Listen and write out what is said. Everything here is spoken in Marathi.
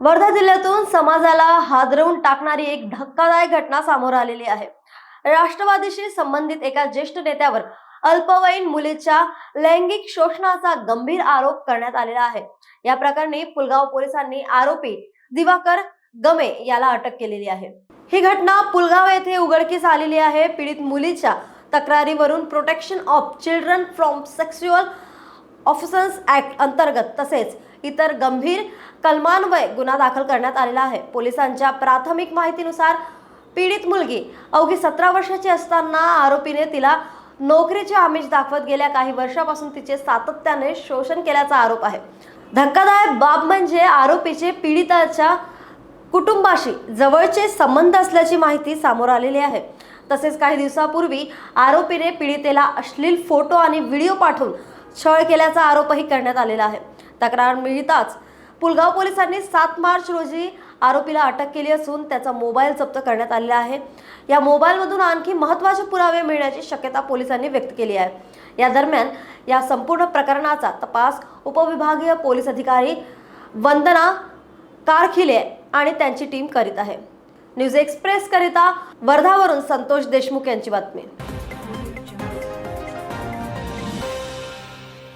वर्धा जिल्ह्यातून समाजाला हादरवून टाकणारी एक धक्कादायक घटना समोर आलेली आहे। राष्ट्रवादीशी संबंधित एका ज्येष्ठ नेत्यावर अल्पवयीन मुलीच्या लैंगिक शोषणाचा गंभीर आरोप करण्यात आलेला आहे। या प्रकरणी पुलगाव पोलिसांनी आरोपी दिवाकर गमे याला अटक केलेली आहे। ही घटना पुलगाव येथे उघडकीस आलेली आहे। पीडित मुलीच्या तक्रारीवरून protection of children from sexual offences act अंतर्गत तसेच इतर गंभीर कलमान्वये गुन्हा दाखल करण्यात आलेला आहे। पोलिसांच्या प्राथमिक माहितीनुसार पीडित मुलगी अवघी 17 वर्षाची असताना आरोपीने तिला नोकरीचे आमिष दाखवत गेल्या काही वर्षापासून तिचे सातत्याने शोषण केल्याचा आरोप आहे। धक्कादायक बाब म्हणजे आरोपीचे पीडिताच्या कुटुंबाशी जवळचे संबंध असल्याची माहिती समोर आलेली आहे। तसेच काही दिवसापूर्वी आरोपीने पीडितेला अश्लील फोटो आणि व्हिडिओ पाठवून छळ केल्याचा आरोपही करण्यात आलेला आहे। तक्रार मिळताच पुलगाव पोलिसांनी 7 मार्च रोजी आरोपीला अटक केली असून त्याचा मोबाईल जप्त करण्यात आलेला आहे। या मोबाईलमधून आणखी महत्त्वाचे पुरावे मिळण्याची शक्यता पोलिसांनी व्यक्त केली आहे। या दरम्यान या संपूर्ण प्रकरणाचा तपास उपविभागीय पोलीस अधिकारी वंदना कारखिले आणि त्यांची टीम करीत आहे। न्यूज एक्सप्रेस करिता वर्धावरून संतोष देशमुख यांची बातमी।